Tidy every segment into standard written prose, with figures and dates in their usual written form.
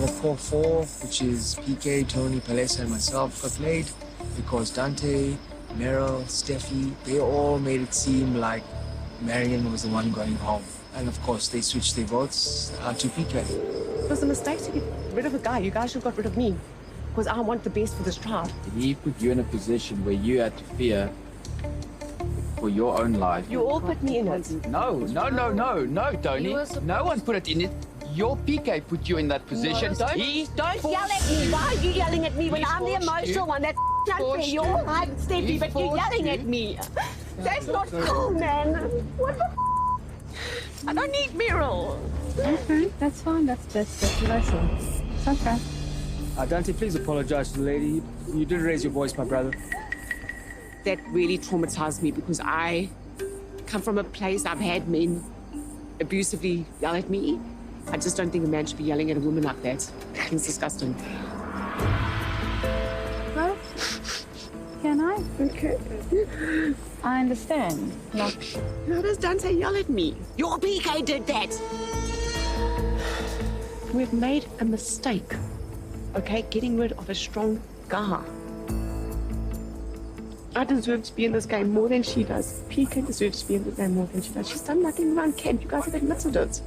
our core four, which is PK, Tony, Palesa, and myself, got played because Dante, Meryl, Steffi, they all made it seem like Marion was the one going home. And of course, they switched their votes to PK. It was a mistake to get rid of a guy. You guys should have got rid of me because I want the best for this tribe. Did he put you in a position where you had to fear for your own life? You all put me in it. No, Tony. No one put it in it. Your PK put you in that position. Don't yell at me. Why are you yelling at me when I'm the emotional one? That's unfair. You're all high and Steffi, but you're yelling at me. That's not cool, man. What the I don't need Meryl. Okay, that's fine. That's what I saw. It's okay. Dante, please apologize to the lady. You did raise your voice, my brother. That really traumatized me because I come from a place I've had men abusively yell at me. I just don't think a man should be yelling at a woman like that. It's disgusting. Well, can I? Okay. I understand. Like, how does Dante yell at me? Your PK did that. We've made a mistake, okay? Getting rid of a strong guy. I deserve to be in this game more than she does. PK deserves to be in the game more than she does. She's done nothing around camp. You guys have admitted it.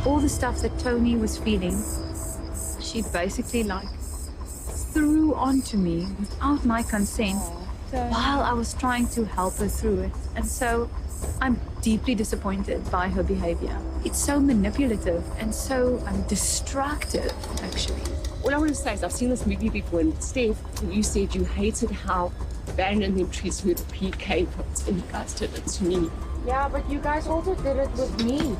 all the stuff that Tony was feeling, she basically like threw onto me without my consent while I was trying to help her through it. And so I'm deeply disappointed by her behavior. It's so manipulative and so destructive, actually. All I want to say is I've seen this movie before, and Steph, you said you hated how Baron and them treats with PK votes, and you guys did it to me. Yeah, but you guys also did it with me.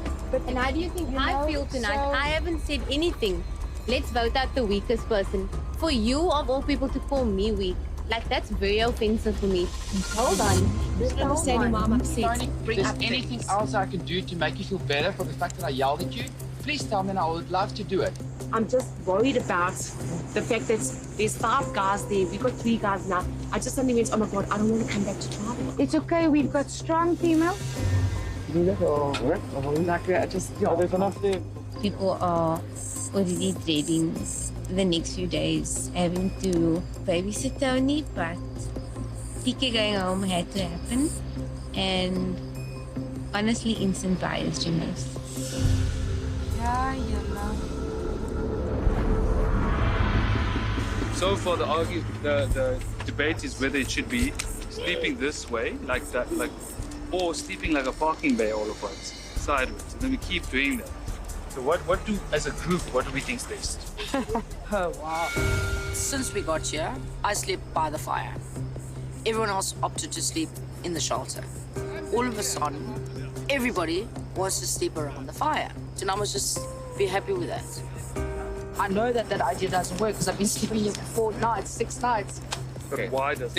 And how do you think I feel tonight? I haven't said anything. Let's vote out the weakest person. For you, of all people, to call me weak, like, that's very offensive for me. Hold on. Just understanding why I'm upset. Tony, if there's anything else I can do to make you feel better for the fact that I yelled at you, please tell me and I would love to do it. I'm just worried about the fact that there's 5 guys there. We've got 3 guys now. I just suddenly went, oh my God, I don't want to come back to tribal. It's okay, we've got strong females. People are already dreading the next few days, having to babysit Tony, but PK going home had to happen. And honestly, instant bias, Jonas. Yeah, you know. So far, the debate is whether it should be sleeping this way, like that, or sleeping like a parking bay all of us, sideways. And then we keep doing that. So what do, as a group, what do we think's best? Oh, wow. Since we got here, I slept by the fire. Everyone else opted to sleep in the shelter. All of a sudden, everybody wants to sleep around the fire. So now I must just be happy with that. I know that idea doesn't work because I've been sleeping here for 4 nights, 6 nights. Okay. Why does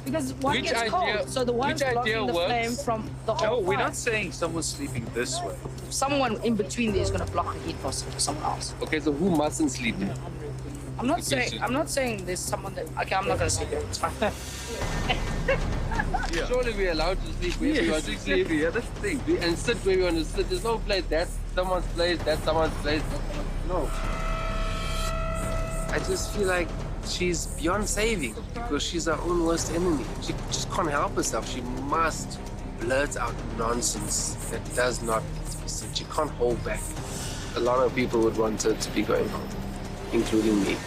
Because one gets cold, so the one's blocking the flame from the whole No, we're fire. not saying someone's sleeping this way. Someone in between there is going to block the heat for someone else. Okay, so who mustn't sleep there? I'm not saying there's someone that. Okay, I'm not going to sleep there. It's fine. Yeah. Surely we're allowed to sleep where we want to sleep. Yeah, that's the thing. And sit where we want to sit. There's no place. That's someone's place. That's someone's place. No. I just feel like she's beyond saving because she's her own worst enemy. She just can't help herself. She must blurt out nonsense that does not need to be said. She can't hold back. A lot of people would want her to be going home, including me.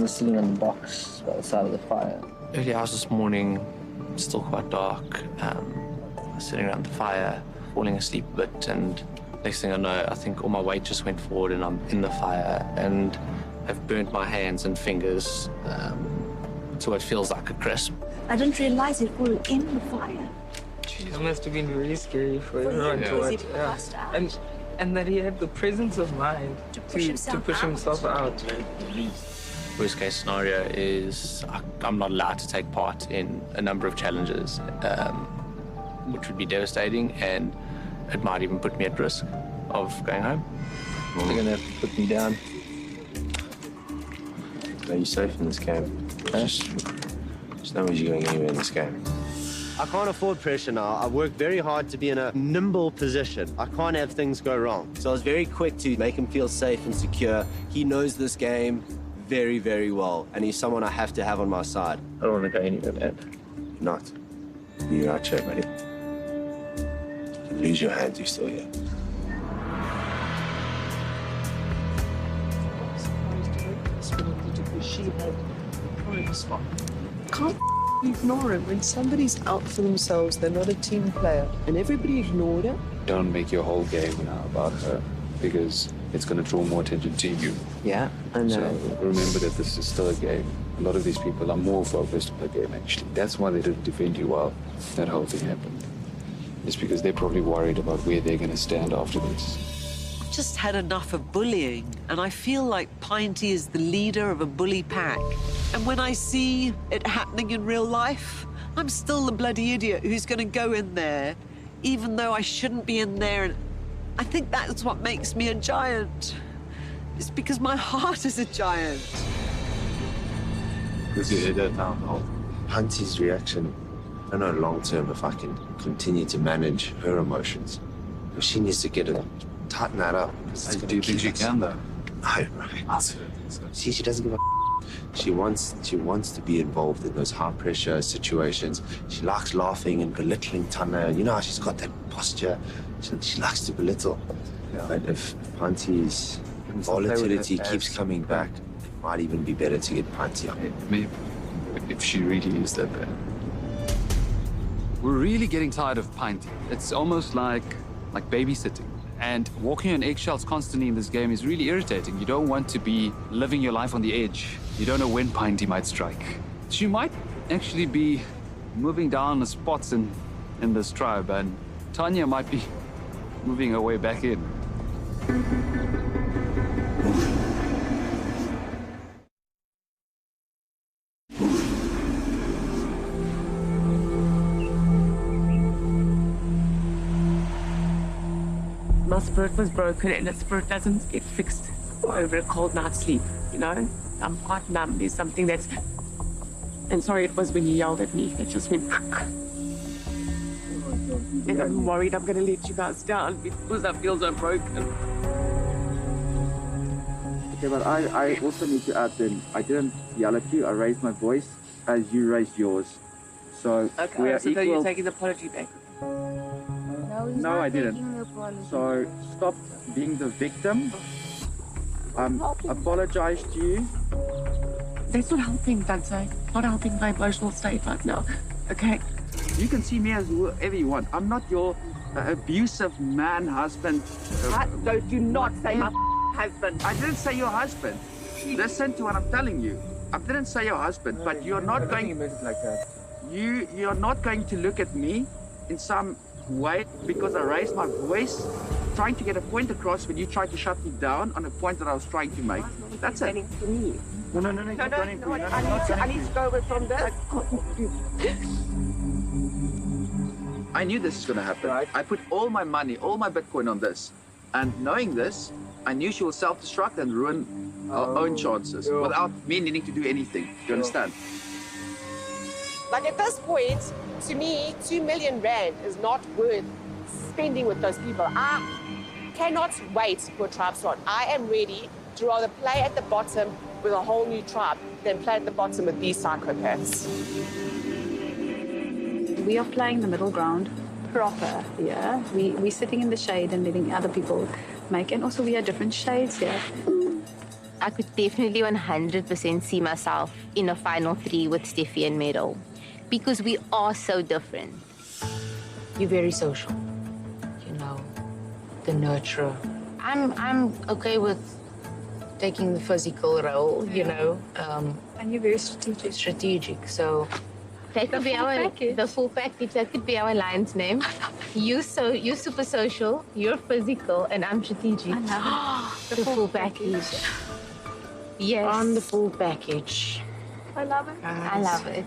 was sitting on the box by the side of the fire. Early hours this morning, still quite dark. I was sitting around the fire, falling asleep a bit, and next thing I know, I think all my weight just went forward and I'm in the fire, and I've burnt my hands and fingers to what feels like a crisp. I didn't realize it was in the fire. It must have been really scary for everyone to watch. Yeah. And that he had the presence of mind to push himself out. Worst case scenario is I'm not allowed to take part in a number of challenges, which would be devastating, and it might even put me at risk of going home. You're gonna have to put me down. Are you safe in this game? Just know you're going anywhere in this game. I can't afford pressure now. I work very hard to be in a nimble position. I can't have things go wrong. So I was very quick to make him feel safe and secure. He knows this game very, very well, and he's someone I have to have on my side. I don't want to go anywhere, man. Not. You're out here, buddy. You lose your hands, you're still here. She had a prime spot. Can't ignore it. When somebody's out for themselves, they're not a team player, and everybody ignored it. Don't make your whole game now about her, because it's going to draw more attention to you. Yeah, I know. So remember that this is still a game. A lot of these people are more focused on the game, actually. That's why they didn't defend you while that whole thing happened. It's because they're probably worried about where they're going to stand after this. Just had enough of bullying, and I feel like Pinty is the leader of a bully pack. And when I see it happening in real life, I'm still the bloody idiot who's going to go in there, even though I shouldn't be in there. And I think that's what makes me a giant. It's because my heart is a giant. Because you heard that now. Hunty's reaction. I don't know long term if I can continue to manage her emotions. She needs to get it. Tighten that up. Do you think she can, though? No. See, she doesn't give a. She wants to be involved in those high pressure situations. She likes laughing and belittling Tana. You know how she's got that posture. She likes to belittle. Yeah. But if Panty's volatility keeps coming back, it might even be better to get Panty up. Maybe if she really is that bad. We're really getting tired of Pinty. It's almost like babysitting. And walking on eggshells constantly in this game is really irritating. You don't want to be living your life on the edge. You don't know when Pinty might strike. She might actually be moving down the spots in this tribe, and Tanya might be moving her way back in. My spirit was broken, and a spirit doesn't get fixed over a cold night's sleep, you know? I'm quite numb. There's something that's... And sorry, it was when you yelled at me. It just went... And I'm worried I'm going to let you guys down because I feel so broken. Okay, but I also need to add then, I didn't yell at you. I raised my voice as you raised yours. So okay, we are so equal. you're taking the apology back. No, I didn't. So stop being the victim. Apologize to you. That's not helping, Dante. Not helping my emotional state right now. Okay? You can see me as whoever you want. I'm not your abusive man husband. Don't you not say my husband. I didn't say your husband. Listen to what I'm telling you. I didn't say your husband, but you're not going like that. You're not going to look at me in some way because I raised my voice trying to get a point across when you tried to shut me down on a point that I was trying to make. That's it. For me. No. I need to go away from this. I knew this was going to happen. Right. I put all my money, all my Bitcoin on this. And knowing this, I knew she will self-destruct and ruin our own chances without me needing to do anything. Do you understand? Like at this point, to me, 2 million rand is not worth spending with those people. I cannot wait for a tribe start. I am ready to rather play at the bottom with a whole new tribe than play at the bottom with these psychopaths. We are playing the middle ground proper here. We're sitting in the shade and letting other people make, and also we are different shades here. I could definitely 100% see myself in a final 3 with Steffi and Meryl because we are so different. You're very social. You know, the nurturer. I'm okay with taking the physical role, you know. And you're very strategic, so... That could be the full package. That could be our alliance name. You're super social, you're physical, and I'm strategic. I love it. The full package. Yes. On the full package. I love it. I love it.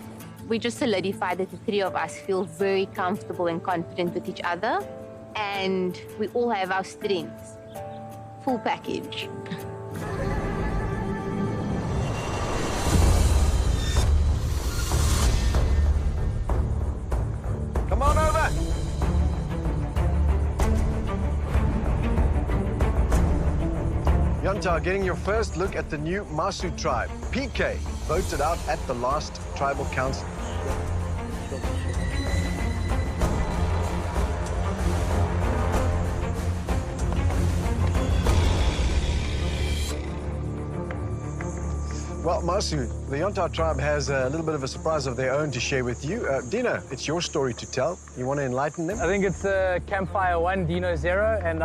We just solidified that the 3 of us feel very comfortable and confident with each other, and we all have our strengths. Full package. Come on over. Yonta, getting your first look at the new Masu tribe. PK voted out at the last tribal council. Well, Masu, the Yonta tribe has a little bit of a surprise of their own to share with you. Dino, it's your story to tell. You want to enlighten them? I think it's Campfire 1, Dino 0, and,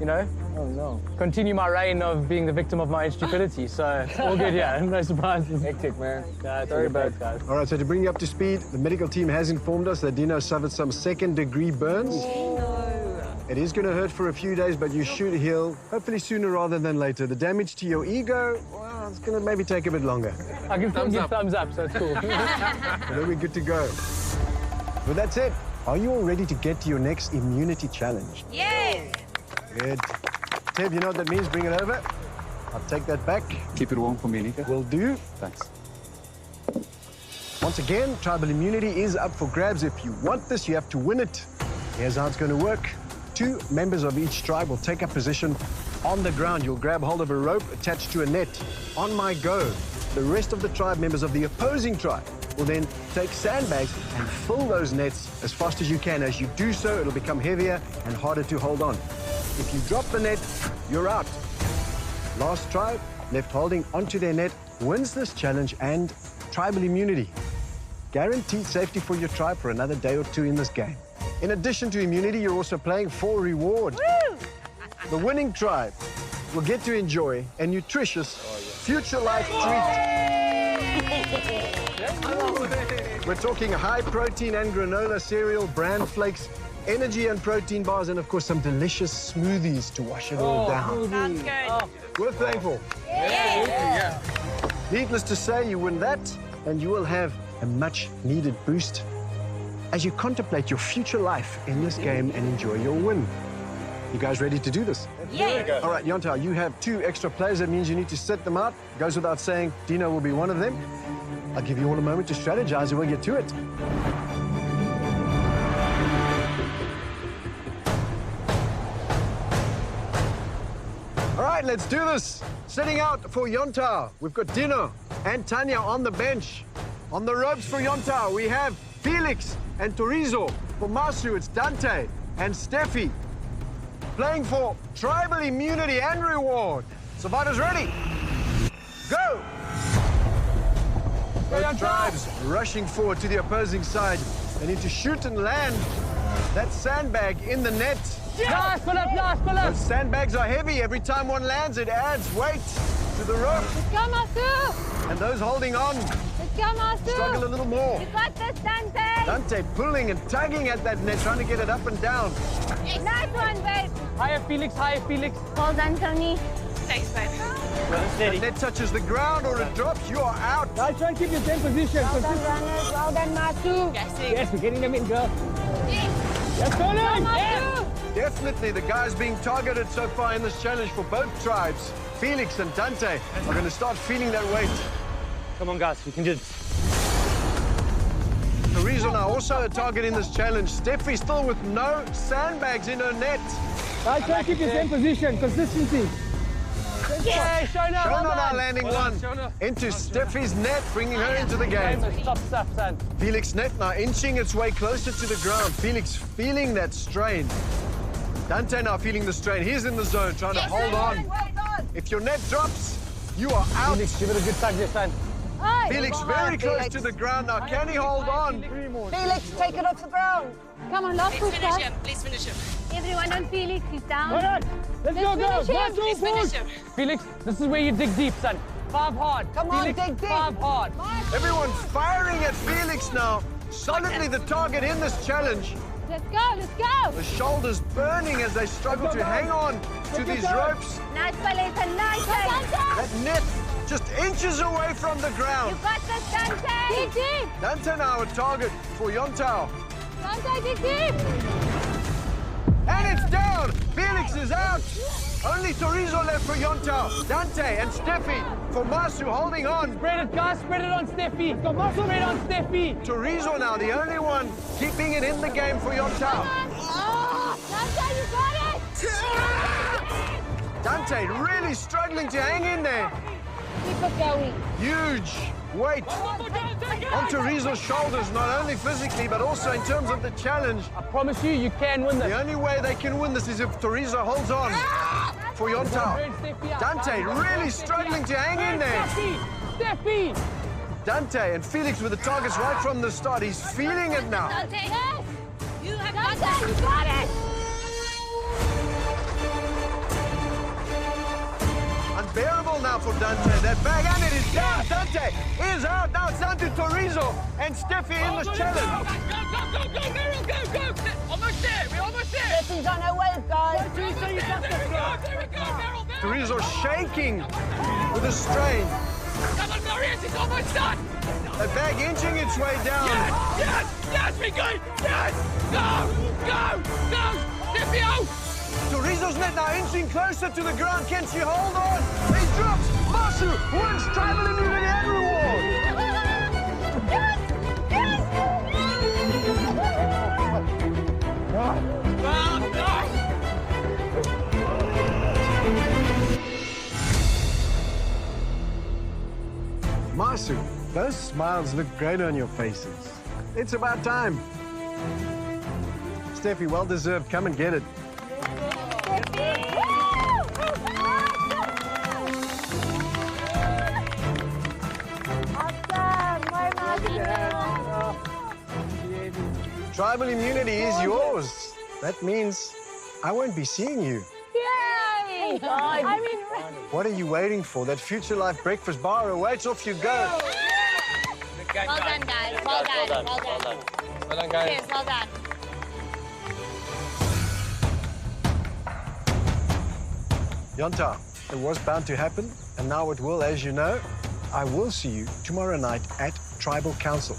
you know, continue my reign of being the victim of my own stupidity. So, all good, yeah, no surprises. Hectic, man. Sorry about guys. All right, so to bring you up to speed, the medical team has informed us that Dino suffered some second-degree burns. It is going to hurt for a few days, but you should heal, hopefully sooner rather than later. The damage to your ego, well, it's going to maybe take a bit longer. I can still give thumbs up, so it's cool. Then we're good to go. With that said, are you all ready to get to your next immunity challenge? Yes! Good. Teb, you know what that means? Bring it over. I'll take that back. Keep it warm for me, Nika. Will do. Thanks. Once again, tribal immunity is up for grabs. If you want this, you have to win it. Here's how it's going to work. 2 members of each tribe will take up position on the ground. You'll grab hold of a rope attached to a net. On my go, the rest of the tribe members of the opposing tribe will then take sandbags and fill those nets as fast as you can. As you do so, it'll become heavier and harder to hold on. If you drop the net, you're out. Last tribe left holding onto their net wins this challenge and tribal immunity. Guaranteed safety for your tribe for another day or 2 in this game. In addition to immunity, you're also playing for reward. Woo! The winning tribe will get to enjoy a nutritious future life treat. We're talking high protein and granola cereal, bran flakes, energy and protein bars, and of course some delicious smoothies to wash it all down. Sounds good. We're thankful. Yeah. Needless to say, you win that, and you will have a much needed boost as you contemplate your future life in this game and enjoy your win. You guys ready to do this? Yeah. All right, Yonta, you have 2 extra players. That means you need to set them out. Goes without saying, Dino will be one of them. I'll give you all a moment to strategize and we'll get to it. All right, let's do this. Setting out for Yonta, we've got Dino and Tanya on the bench. On the ropes for Yonta, we have Felix and Torizo. For Masu, it's Dante and Steffi. Playing for tribal immunity and reward. Survivors ready? Go! Both tribes rushing forward to the opposing side. They need to shoot and land that sandbag in the net. Last, pull up. Those sandbags are heavy. Every time one lands, it adds weight to the rope. Let's go, Masu! And those holding on Let's go, Masu! struggle a little more. You got this, Dante! Dante pulling and tugging at that net, trying to get it up and down. Nice one, babe! Higher, Felix. Well done, Tony. Thanks, babe. The net touches the ground or it drops, you are out. Now try and keep your same position. Well done, runners. Well done, Masu. Yes, we're getting them in, girl. Let's go, Masu! Definitely the guys being targeted so far in this challenge for both tribes, Felix and Dante, are going to start feeling that weight. Come on, guys, we can do this. The reason are also a target in this challenge. Steffi still with no sandbags in her net. Now try and keep your same position. Consistency. Yes. Shona now landing one into Steffi's net, bringing her into the game. Stop, son. Felix net now inching its way closer to the ground. Felix feeling that strain. Dante now feeling the strain. He's in the zone, trying to hold on. If your net drops, You are out. Felix, give it a good tug there, son. Felix very close to the ground now. Can he hold on? Felix, take it off the ground. Come on, last push, guys. Please finish him. Everyone on Felix, he's down. All right, let's go, girls. finish him. Let's go, Please finish boys. him. Felix, this is where you dig deep, son. 5 hard. Come on, Felix, dig deep. 5 hard. Everyone firing at Felix now. Solidly the target in this challenge. Let's go, let's go. The shoulders burning as they struggle to hang on to these ropes. Nice, Paleta, nice. That net just inches away from the ground. got this, Dante. Dig deep. Dante now a target for Yontao. Dante, dig deep. And it's down. Felix is out. Only Torizo left for Yontao. Dante and Steffi for Masu holding on. Spread it, guys. Spread it on Steffi. Come on, spread on Steffi. Torizo now the only one keeping it in the game for Yontao. Dante, you got it. Dante really struggling to hang in there. Keep it going. Huge weight on Torizo's shoulders, not only physically, but also in terms of the challenge. I promise you, you can win this. The only way they can win this is if Torizo holds on for Yontao. Dante really struggling to hang in there. Steffi! Dante and Felix with the targets right from the start. He's feeling it now. Dante, yes. You have Dante, you got it. Unbearable now for Dante. That bag and it is down. Dante is out. Now it's down to Torizo and Steffi in this challenge. Go, Meryl, go! Almost there, we're almost there! Steffi's on her way, guys. There we go, Meryl! Torizo shaking with the strain. Come on, Marius, it's almost done! The bag inching its way down. Yes, we're good! Yes! Go! Steffi out! Torizo's net now inching closer to the ground. Can she hold on? He drops. Masu wins tribal immunity and reward. Masu, those smiles look great on your faces. It's about time. Steffi, well deserved. Come and get it. Tribal immunity is yours. That means I won't be seeing you. Yay! I mean, What are you waiting for? That Future Life breakfast bar awaits. Off you go. well done, guys. Well done. Well done, guys. Cheers, well done. Yontao, it was bound to happen, and now it will, as you know. I will see you tomorrow night at Tribal Council,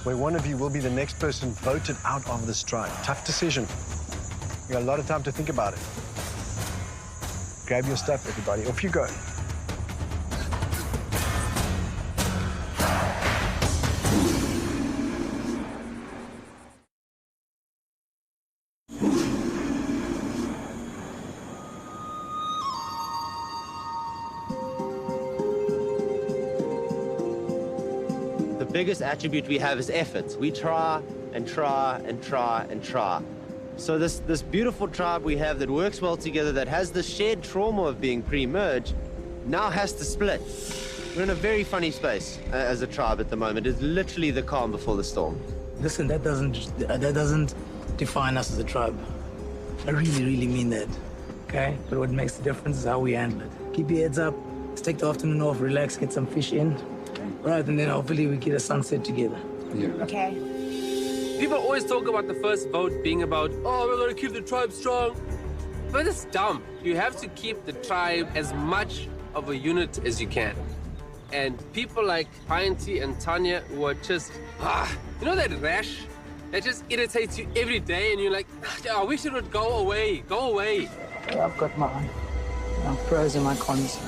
where one of you will be the next person voted out of this tribe. Tough decision. You got a lot of time to think about it. Grab your stuff, everybody. Off you go. The biggest attribute we have is effort. We try and try and try and try. So this beautiful tribe we have that works well together, that has the shared trauma of being pre-merged, now has to split. We're in a very funny space as a tribe at the moment. It's literally the calm before the storm. Listen, that doesn't define us as a tribe. I really mean that, okay? But what makes the difference is how we handle it. Keep your heads up, let's take the afternoon off, relax, get some fish in, right? And then hopefully we get a sunset together. Yeah. Okay. People always talk about the first vote being about, oh, we're gonna keep the tribe strong. But it's dumb. You have to keep the tribe as much of a unit as you can. And people like Painti and Tanya who are just, you know that rash? That just irritates you every day and you're like, I wish it would go away, go away. Yeah, I've got my pros and my cons.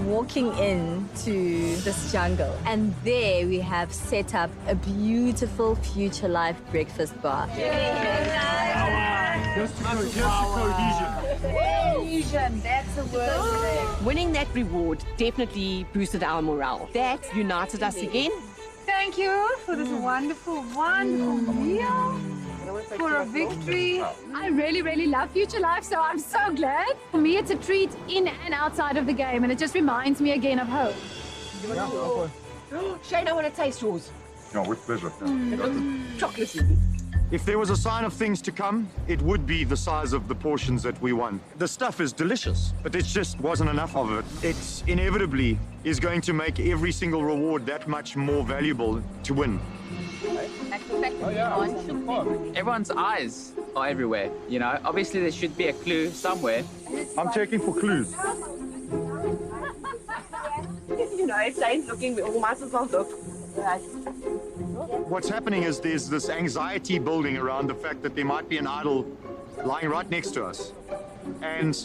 Walking into this jungle, and there we have set up a beautiful Future Life breakfast bar. Cohesion, that's the word. Winning that reward definitely boosted our morale. That united us again, Thank you for this wonderful meal. For a victory. I really, really love Future Life, so I'm so glad. For me, it's a treat in and outside of the game, and it just reminds me again of home. Shane, I want to taste yours. No, with pleasure. Chocolatey. If there was a sign of things to come, it would be the size of the portions that we won. The stuff is delicious, but it just wasn't enough of it. It inevitably is going to make every single reward that much more valuable to win. Everyone's eyes are everywhere, you know. Obviously, there should be a clue somewhere. I'm checking for clues. You know, if Shane's looking, we all might as well look. What's happening is there's this anxiety building around the fact that there might be an idol lying right next to us. And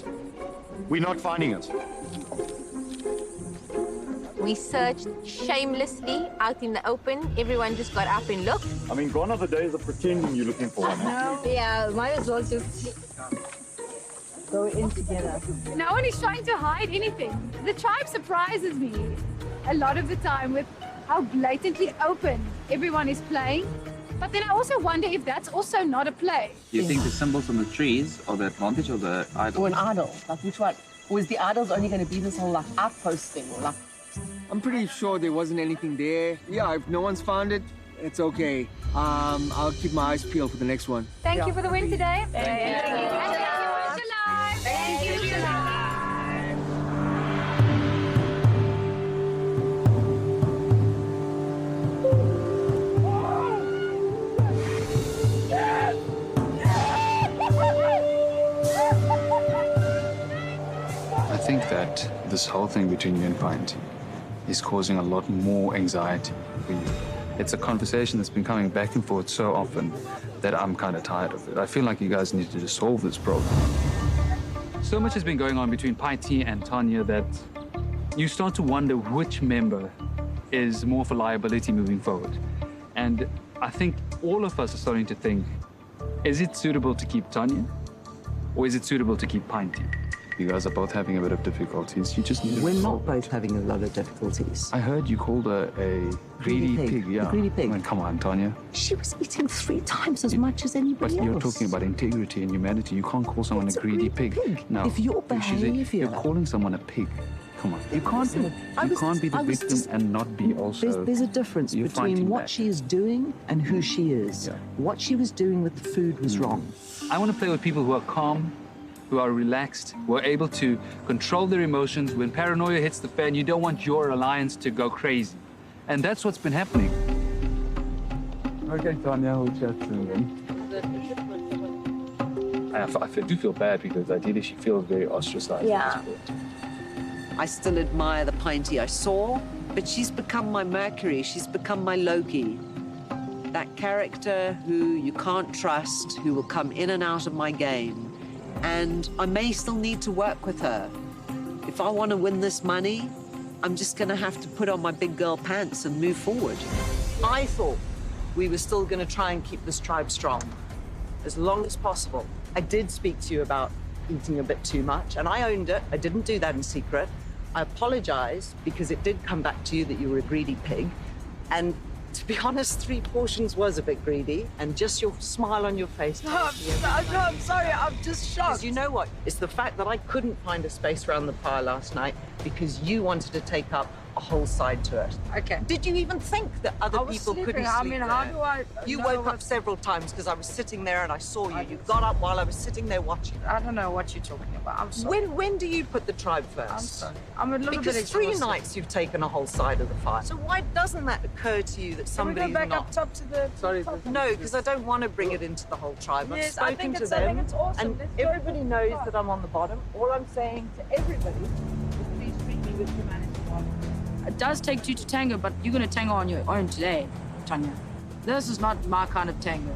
we're not finding it. We searched shamelessly out in the open. Everyone just got up and looked. I mean, gone are the days of pretending you're looking for one. No. Yeah, might as well just go in together. No one is trying to hide anything. The tribe surprises me a lot of the time with how blatantly open everyone is playing. But then I also wonder if that's also not a play. You think the symbols on the trees are the advantage or the idol? Or an idol, like which one? Or is the idols only going to be this whole like outpost thing, or like? I'm pretty sure there wasn't anything there. Yeah, if no one's found it, it's okay. I'll keep my eyes peeled for the next one. Thank you for the win today. Thank you. Thank you, July. I think that this whole thing between you and Pinty is causing a lot more anxiety for you. It's a conversation that's been coming back and forth so often that I'm kind of tired of it. I feel like you guys need to just solve this problem. So much has been going on between Pinty and Tanya that you start to wonder which member is more of a liability moving forward. And I think all of us are starting to think, is it suitable to keep Tanya or is it suitable to keep Pinty? You guys are both having a bit of difficulties. You just need to We're solve not both having a lot of difficulties. I heard you called her a greedy pig. Yeah. A greedy pig. I mean, come on, Tanya. She was eating 3 times as much as anybody But else. you're talking about integrity and humanity. You can't call someone a greedy pig. No. If your You're calling someone a pig. Come on. You can't be the victim and not be also. There's a difference You're between fighting what back. she is doing and who she is. Yeah. What she was doing with the food was wrong. I want to play with people who are calm, who are relaxed, who are able to control their emotions. When paranoia hits the fan, you don't want your alliance to go crazy. And that's what's been happening. Okay, Tanya, we'll chat soon then. I do feel bad because ideally she feels very ostracized. Yeah. I still admire the Pinty I saw, but she's become my Mercury. She's become my Loki. That character who you can't trust, who will come in and out of my game. And I may still need to work with her. If I want to win this money, I'm just going to have to put on my big girl pants and move forward. I thought we were still going to try and keep this tribe strong as long as possible. I did speak to you about eating a bit too much, and I owned it. I didn't do that in secret. I apologize because it did come back to you that you were a greedy pig. And to be honest, 3 portions was a bit greedy, and just your smile on your face. No, I'm sorry, I'm just shocked. Because you know what? It's the fact that I couldn't find a space around the fire last night because you wanted to take up a whole side to it. Okay. Did you even think that other people couldn't sleep I mean, how there? do I... You know woke what- up several times because I was sitting there and I saw you. You got up while I was sitting there watching. I don't know what you're talking about. I'm sorry. When do you put the tribe first? I'm sorry. I'm a little because bit 3 exhausted. nights you've taken a whole side of the fire. So why doesn't that occur to you that Can we somebody's go back not... up top to the... Sorry, no, because I don't want to bring it into the whole tribe. Yes, I've I think spoken to it's- I think them, it's awesome. and Let's go everybody for the knows top. that I'm on the bottom. All I'm saying to everybody is please treat me with humanity. It does take 2 to tango, but you're going to tango on your own today, Tanya. This is not my kind of tango.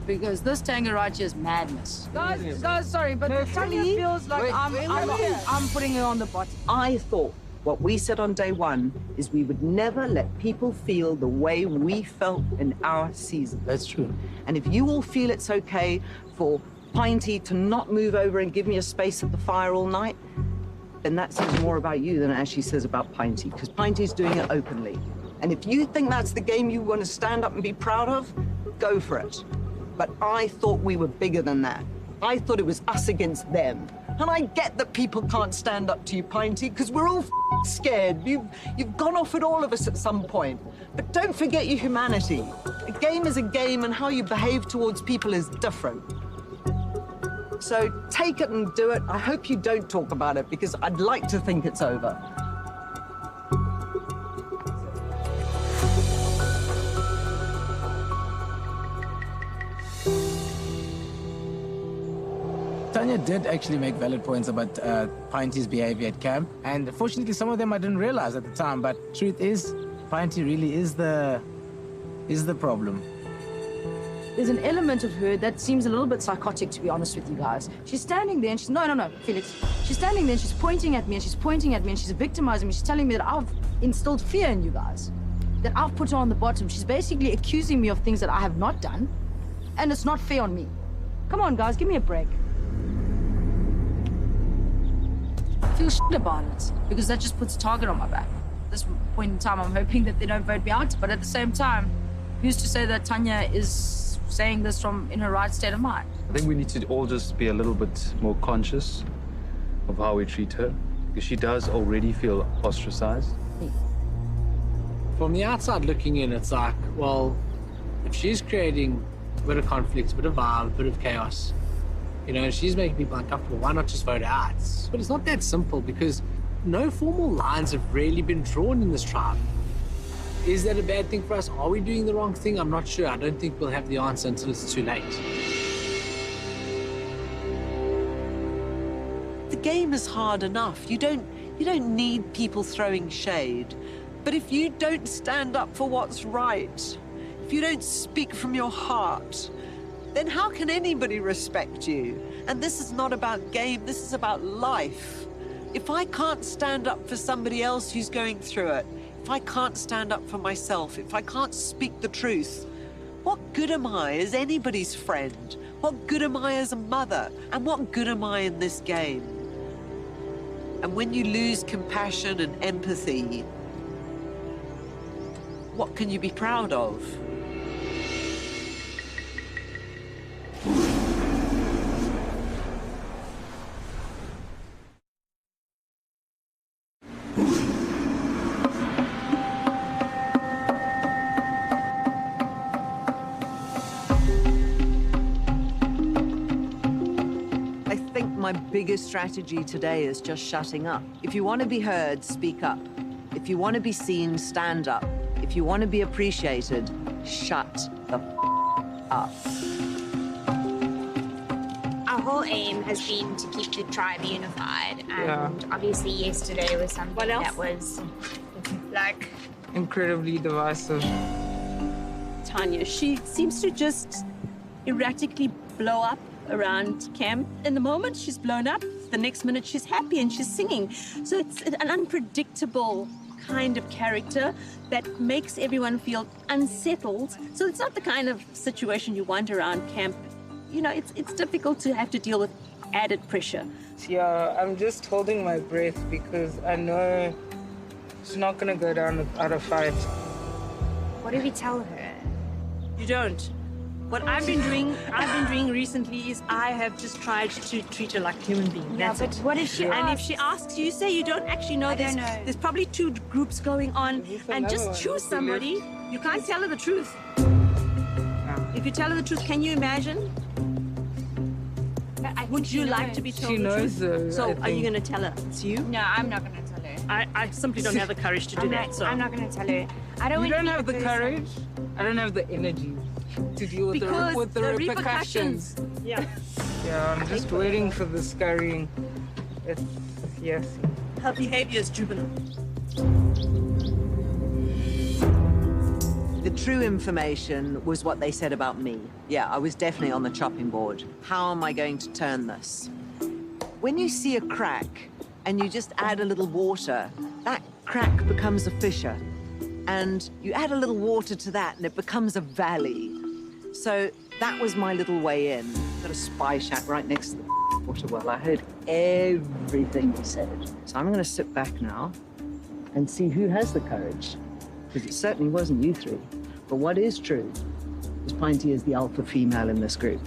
Because this tango right here is madness. Guys, sorry, but Tanya feels like I'm putting her on the bottom. I thought what we said on day 1 is we would never let people feel the way we felt in our season. That's true. And if you all feel it's okay for Pinty to not move over and give me a space at the fire all night, then that says more about you than it actually says about Pinty, because Pinty's doing it openly. And if you think that's the game you want to stand up and be proud of, go for it. But I thought we were bigger than that. I thought it was us against them. And I get that people can't stand up to you, Pinty, because we're all scared. You've gone off at all of us at some point. But don't forget your humanity. A game is a game, and how you behave towards people is different. So take it and do it. I hope you don't talk about it, because I'd like to think it's over. Tanya did actually make valid points about Pinty's behavior at camp, and fortunately some of them I didn't realize at the time, but truth is, Pinty really is the problem. There's an element of her that seems a little bit psychotic, to be honest with you guys. She's standing there and she's, no, Felix. She's standing there and she's pointing at me and she's pointing at me and she's victimizing me. She's telling me that I've instilled fear in you guys, that I've put her on the bottom. She's basically accusing me of things that I have not done, and it's not fair on me. Come on, guys, give me a break. I feel shit about it, because that just puts a target on my back. At this point in time, I'm hoping that they don't vote me out, but at the same time, who's to say that Tanya is saying this from in her right state of mind? I think we need to all just be a little bit more conscious of how we treat her, because she does already feel ostracized. From the outside looking in, it's like, well, if she's creating a bit of conflict, a bit of violence, a bit of chaos, you know, she's making people uncomfortable, why not just vote her out? But it's not that simple, because no formal lines have really been drawn in this tribe. Is that a bad thing for us? Are we doing the wrong thing? I'm not sure. I don't think we'll have the answer until it's too late. The game is hard enough. You don't need people throwing shade. But if you don't stand up for what's right, if you don't speak from your heart, then how can anybody respect you? And this is not about game, this is about life. If I can't stand up for somebody else who's going through it, if I can't stand up for myself, if I can't speak the truth, what good am I as anybody's friend? What good am I as a mother? And what good am I in this game? And when you lose compassion and empathy, what can you be proud of? My biggest strategy today is just shutting up. If you want to be heard, speak up. If you want to be seen, stand up. If you want to be appreciated, shut the up. Our whole aim has been to keep the tribe unified, and obviously yesterday was something that was like incredibly divisive. Tanya, she seems to just erratically blow up around camp. In the moment she's blown up, the next minute she's happy and she's singing. So it's an unpredictable kind of character that makes everyone feel unsettled. So it's not the kind of situation you want around camp. You know, it's difficult to have to deal with added pressure. Yeah, I'm just holding my breath because I know she's not gonna go down without a fight. What do we tell her? You don't. What I've been doing recently is I have just tried to treat her like a human being. Yeah, That's but it. what if she And asks? if she asks, you say you don't actually know. There's probably two groups going on, and just choose somebody. You can't tell her the truth. If you tell her the truth, can you imagine? Would you like to be told the truth? So are you going to tell her? It's you? No, I'm not going to tell her. I simply don't have the courage to do that. So I'm not going to tell her. I don't You want don't to have the courage. I don't have the energy to deal with the repercussions. Yeah. Yeah, I'm just waiting for the scurrying. Yes. Her behavior is juvenile. The true information was what they said about me. Yeah, I was definitely on the chopping board. How am I going to turn this? When you see a crack and you just add a little water, that crack becomes a fissure. And you add a little water to that and it becomes a valley. So that was my little way in. Got a spy shack right next to the water well. I heard everything he said. So I'm going to sit back now and see who has the courage because it certainly wasn't you three. But what is true is Pinty is the alpha female in this group.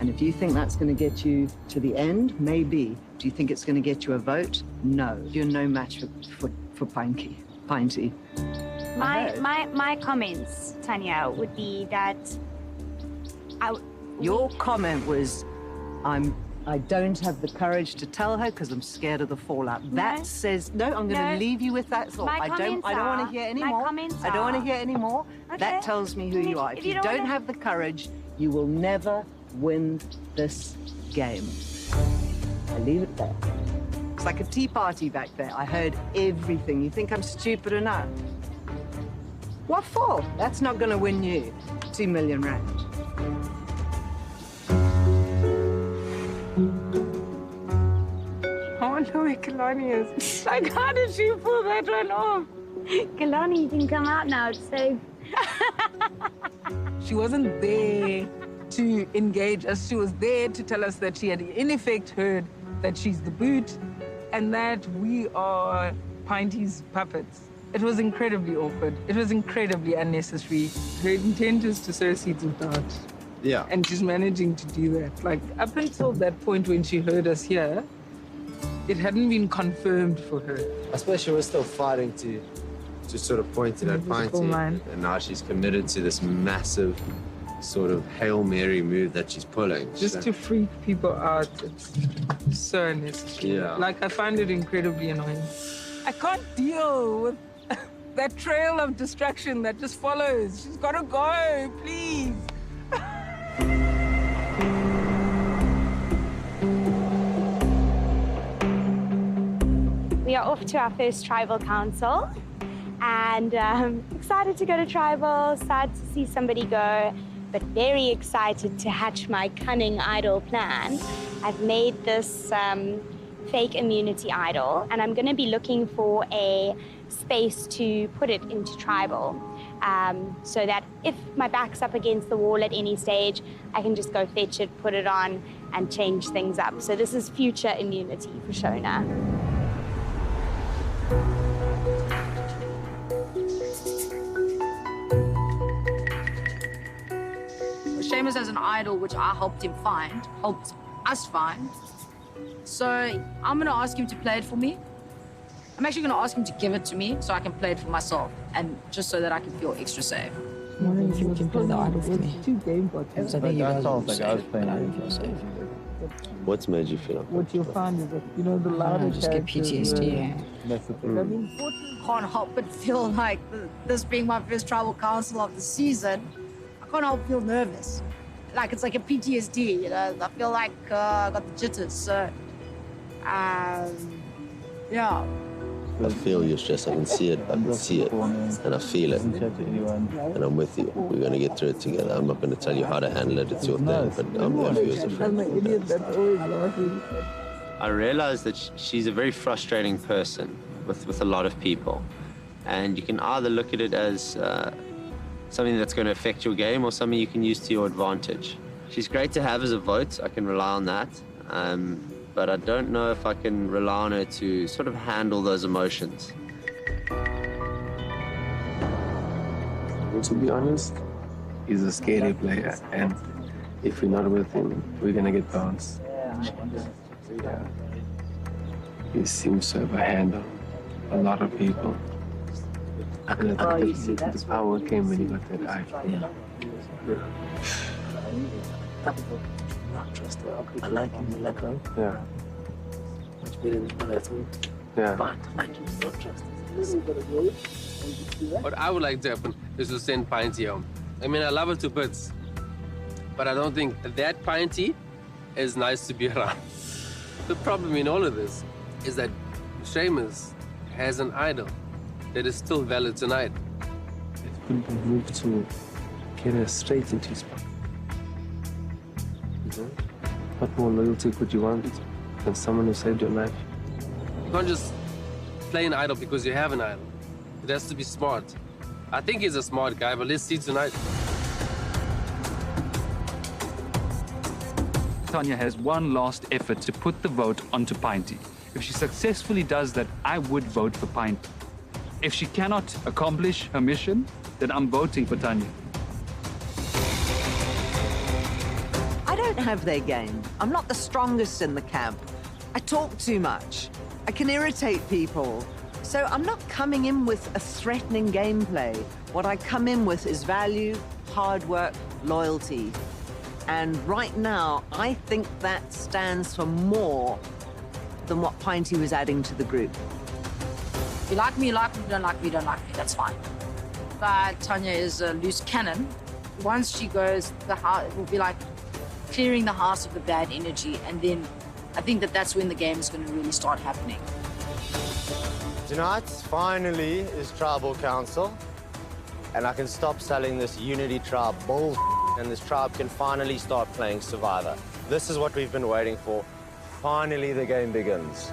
And if you think that's going to get you to the end, maybe. Do you think it's going to get you a vote? No. You're no match for Pinty. My comments, Tanya, would be that Your comment was, I don't have the courage to tell her because I'm scared of the fallout. That says, no, I'm going to leave you with that thought. I don't want to hear any more. I don't want to hear any more. That tells me who you are. If you don't have the courage, you will never win this game. I leave it there. It's like a tea party back there. I heard everything. You think I'm stupid enough? What for? That's not going to win you 2 million rand. I wonder where Kalani is. Like, how did she pull that one off? Kalani, you can come out now. It's safe. She wasn't there to engage us. She was there to tell us that she had, in effect, heard that she's the boot and that we are Pinty's puppets. It was incredibly awkward. It was incredibly unnecessary. Her intent is to sow seeds of doubt. Yeah. And she's managing to do that. Like, up until that point when she heard us here, it hadn't been confirmed for her. I suppose she was still fighting to sort of point it at Pinty. And now she's committed to this massive sort of Hail Mary move that she's pulling. Just to freak people out, it's so unnecessary. Yeah. Like, I find it incredibly annoying. I can't deal with that trail of destruction that just follows. She's got to go, please. We are off to our first tribal council and excited to go to tribal, sad to see somebody go, but very excited to hatch my cunning idol plan. I've made this fake immunity idol and I'm going to be looking for a space to put it into tribal so that if my back's up against the wall at any stage, I can just go fetch it, put it on and change things up. So this is future immunity for Shona. Seamus has an idol which I helped us find. So I'm gonna ask him to play it for me. I'm actually gonna ask him to give it to me so I can play it for myself and just so that I can feel extra safe. I wonder if you can play the idol for me. Because I think you guys are safe, but I don't feel safe. What's made you feel uncomfortable? What you'll find is that, you know, the louder I just get PTSD. I can't help but feel like this being my first tribal council of the season, I can't help but feel nervous. Like it's like a PTSD, you know. I feel like I got the jitters. So, yeah. I feel your stress. I can see it. I can see it, and I feel it. And I'm with you. We're gonna get through it together. I'm not gonna tell you how to handle it. It's your thing. But I'm there for you as a friend. I'm an idiot that's always laughing. I realize that she's a very frustrating person with a lot of people, and you can either look at it as something that's going to affect your game or something you can use to your advantage. She's great to have as a vote. I can rely on that. But I don't know if I can rely on her to sort of handle those emotions. To be honest, he's a scary player, and if we're not with him, we're gonna get bounced. Yeah. He seems to have a handle on a lot of people. And I think the power came when he got that eye. Not trust her. I like him, I like her. Yeah. Much better than what I thought. Yeah. But I do not trust her. What I would like to happen is to send Pinty home. I mean, I love her to bits, but I don't think that Pinty is nice to be around. The problem in all of this is that Seamus has an idol that is still valid tonight. It would be moved to get her straight into his pocket. What more loyalty could you want than someone who saved your life? You can't just play an idol because you have an idol. It has to be smart. I think he's a smart guy, but let's see tonight. Tanya has one last effort to put the vote onto Pinty. If she successfully does that, I would vote for Pinty. If she cannot accomplish her mission, then I'm voting for Tanya. I don't have their game. I'm not the strongest in the camp. I talk too much. I can irritate people. So I'm not coming in with a threatening gameplay. What I come in with is value, hard work, loyalty. And right now, I think that stands for more than what Pinty was adding to the group. You like me, you like me, you don't like me, you don't like me. That's fine. But Tanya is a loose cannon. Once she goes, the house, it will be like clearing the house of the bad energy. And then I think that that's when the game is going to really start happening. Tonight, finally, is Tribal Council. And I can stop selling this Unity Tribe bull, and this tribe can finally start playing Survivor. This is what we've been waiting for. Finally, the game begins.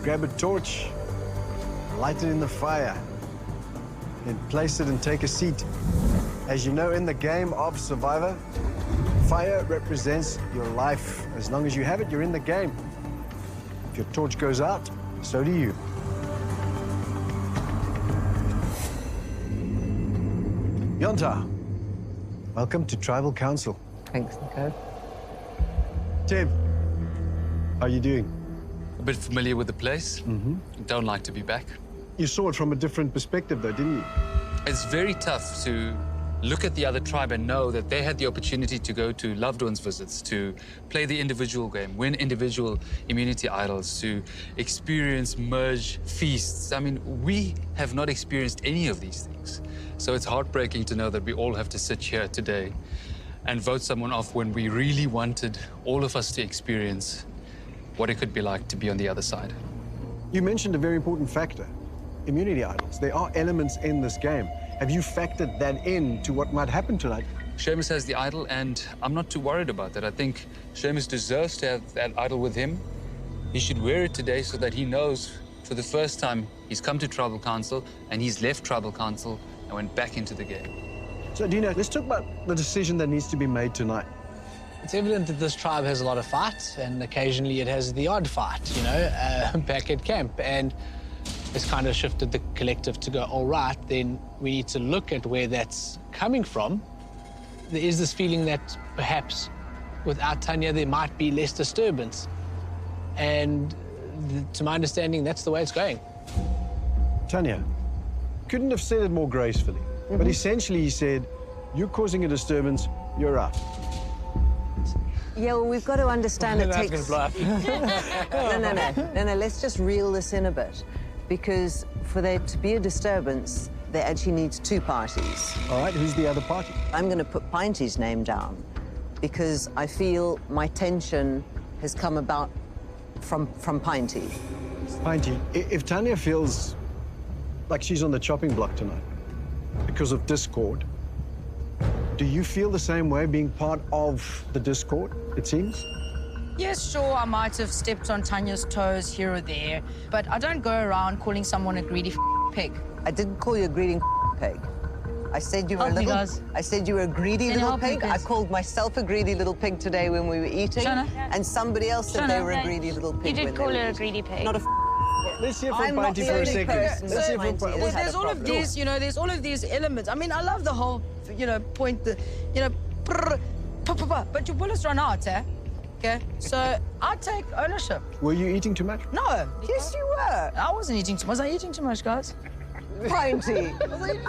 Grab a torch, light it in the fire, then place it and take a seat. As you know, in the game of Survivor, fire represents your life. As long as you have it, you're in the game. If your torch goes out, so do you. Yonta, welcome to Tribal Council. Thanks, Nico. Tim, how are you doing? A bit familiar with the place. Don't like to be back. You saw it from a different perspective, though, didn't you? It's very tough to look at the other tribe and know that they had the opportunity to go to loved ones' visits, to play the individual game, win individual immunity idols, to experience merge feasts. I mean, we have not experienced any of these things. So it's heartbreaking to know that we all have to sit here today and vote someone off when we really wanted all of us to experience what it could be like to be on the other side. You mentioned a very important factor, immunity idols. There are elements in this game. Have you factored that in to what might happen tonight? Seamus has the idol, and I'm not too worried about that. I think Seamus deserves to have that idol with him. He should wear it today so that he knows for the first time he's come to Tribal Council and he's left Tribal Council and went back into the game. So, Dino, let's talk about the decision that needs to be made tonight. It's evident that this tribe has a lot of fight, and occasionally it has the odd fight, you know, back at camp. And it's kind of shifted the collective to go, all right, then we need to look at where that's coming from. There is this feeling that perhaps without Tanya, there might be less disturbance. And to my understanding, that's the way it's going. Tanya, couldn't have said it more gracefully, but essentially he said, you're causing a disturbance, you're out. Yeah, well, we've got to understand it takes... No, let's just reel this in a bit. Because for there to be a disturbance, there actually needs two parties. All right, who's the other party? I'm going to put Pinty's name down because I feel my tension has come about from Pinty. Pinty, if Tanya feels like she's on the chopping block tonight because of discord, do you feel the same way being part of the discord, it seems? Yes, sure, I might have stepped on Tanya's toes here or there, but I don't go around calling someone a greedy pig. I didn't call you a greedy pig. I said you were I said you were a greedy little pig. I called myself a greedy little pig today when we were eating, and somebody else said they were a greedy little pig. You did call her a greedy pig. Not a Let's hear from Pinty for a second. Let's hear from Pinty. There's all of these, you know, there's all of these elements. I mean, I love the whole, you know, point, but your bullets run out, eh? Okay, so I take ownership. Were you eating too much? No. Yes, you were. I wasn't eating too much. Was I eating too much, guys? Pinty. Pinty.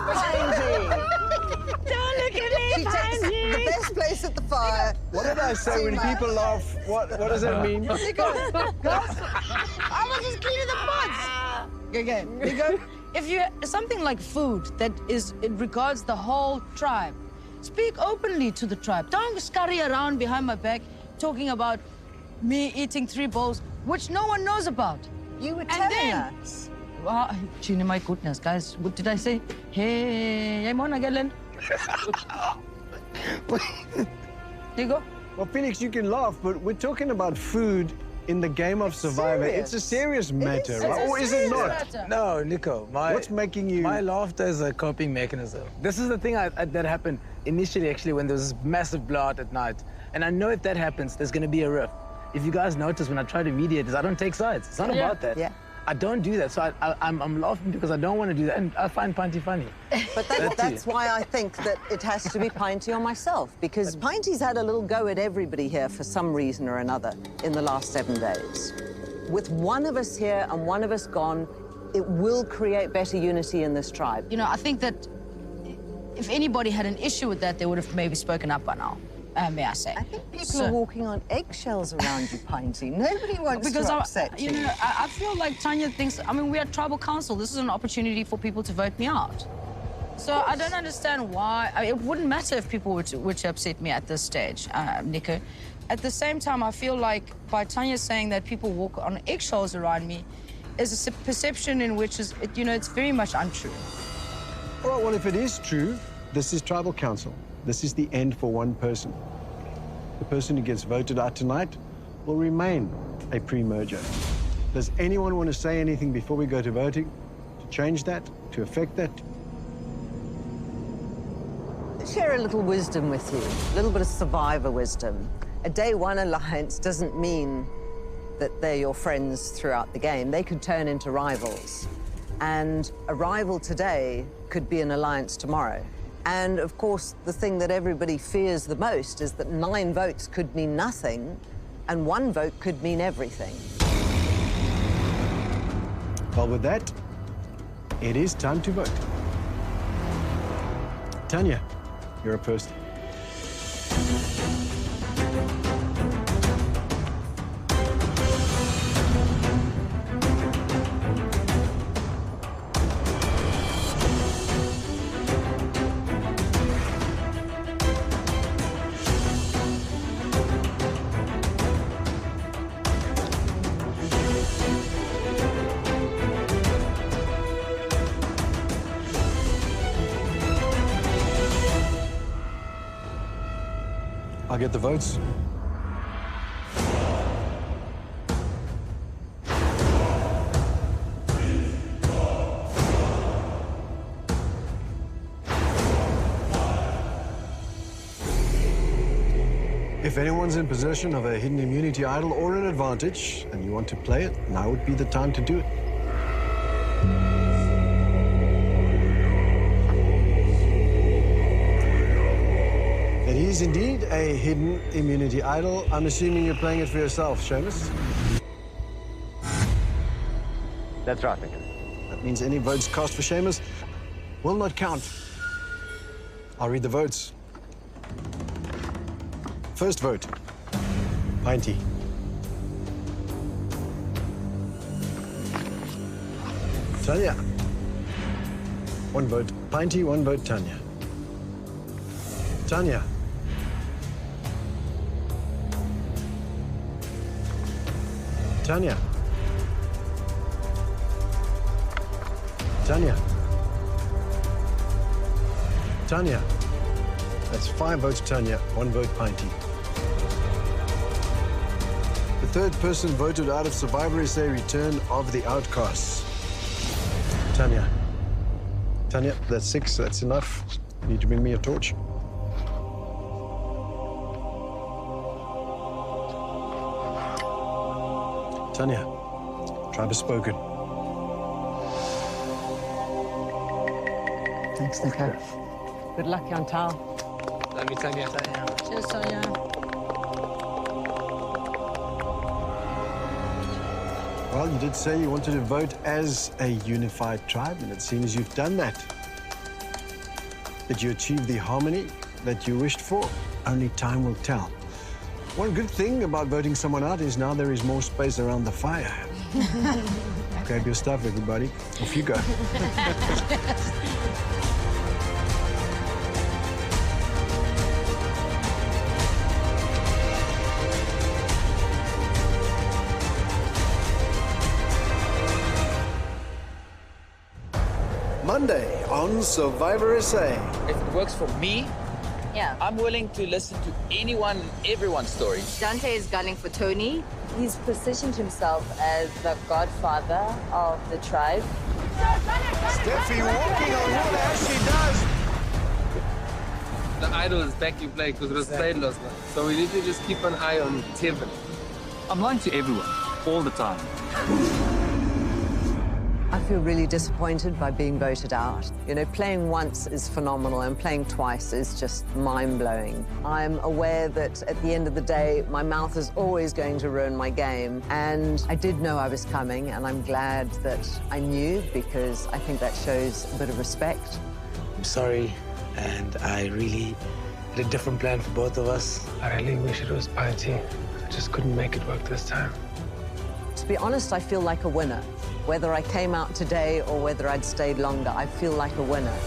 Don't look at me, She takes the best place at the fire. What did I say when people laugh? What does that mean? Guys, I was just cleaning the pots. Okay, Nico, if you something like food that is it regards the whole tribe, speak openly to the tribe. Don't scurry around behind my back talking about me eating 3 bowls, which no one knows about. You were telling us. Well, Gina, my goodness, guys, what did I say? Hey, Mona Galen. There you go. Well, Felix, you can laugh, but we're talking about food In the game of Survivor, it's a serious matter, right? Or is it not? No, Nico. What's making you... My laughter is a coping mechanism. This is the thing that happened initially, actually, when there was this massive blowout at night. And I know if that happens, there's going to be a rift. If you guys notice, when I try to mediate this, I don't take sides. It's not about that. Yeah. I don't do that. So I'm laughing because I don't want to do that. And I find Pinty funny. But that's why I think that it has to be Pinty or myself, because Pinty's had a little go at everybody here for some reason or another in the last 7 days. With one of us here and one of us gone, it will create better unity in this tribe. You know, I think that if anybody had an issue with that, they would have maybe spoken up by now. May I say? I think people are walking on eggshells around you, Pinty. Nobody wants to upset you. You know, I feel like Tanya thinks, I mean, we're at tribal council. This is an opportunity for people to vote me out. So I don't understand why. I mean, it wouldn't matter if people were to upset me at this stage, Nico. At the same time, I feel like by Tanya saying that people walk on eggshells around me is a perception in which is, you know, it's very much untrue. All right, well, if it is true, this is tribal council. This is the end for one person. The person who gets voted out tonight will remain a pre-merger. Does anyone want to say anything before we go to voting? To change that? To affect that? Share a little wisdom with you, a little bit of survivor wisdom. A day one alliance doesn't mean that they're your friends throughout the game. They could turn into rivals. And a rival today could be an alliance tomorrow. And, of course, the thing that everybody fears the most is that 9 votes could mean nothing, and 1 vote could mean everything. Well, with that, it is time to vote. Tanya, you're up first. I'll get the votes. If anyone's in possession of a hidden immunity idol or an advantage, and you want to play it, now would be the time to do it. It is indeed a hidden immunity idol. I'm assuming you're playing it for yourself, Seamus? That's right, Nico. That means any votes cast for Seamus will not count. I'll read the votes. First vote, Pinty. Tanya. 1 vote, Pinty, 1 vote, Tanya. Tanya. Tanya. Tanya. Tanya. That's 5 votes, Tanya, 1 vote, Pinty. The third person voted out of Survivor is a return of the Outcasts. Tanya. Tanya, that's 6, that's enough. You need to bring me a torch. Tanya, tribe has spoken. Thanks, Nico. Good luck, Chantal. Love you, Tanya. Cheers, Tanya. Well, you did say you wanted to vote as a unified tribe, and it seems you've done that. Did you achieve the harmony that you wished for? Only time will tell. One good thing about voting someone out is now there is more space around the fire. Grab your stuff, everybody. Off you go. Monday on Survivor SA. If it works for me, Yeah. I'm willing to listen to anyone and everyone's story. Dante is gunning for Tony. He's positioned himself as the godfather of the tribe. Steffi walking on water as she does. The idol is back in play because it was played last night. So we need to just keep an eye on Tevin. I'm lying to everyone, all the time. I feel really disappointed by being voted out. You know, playing once is phenomenal and playing twice is just mind-blowing. I'm aware that at the end of the day, my mouth is always going to ruin my game. And I did know I was coming, and I'm glad that I knew because I think that shows a bit of respect. I'm sorry, and I really had a different plan for both of us. I really wish it was Pinty. I just couldn't make it work this time. To be honest, I feel like a winner. Whether I came out today or whether I'd stayed longer, I feel like a winner.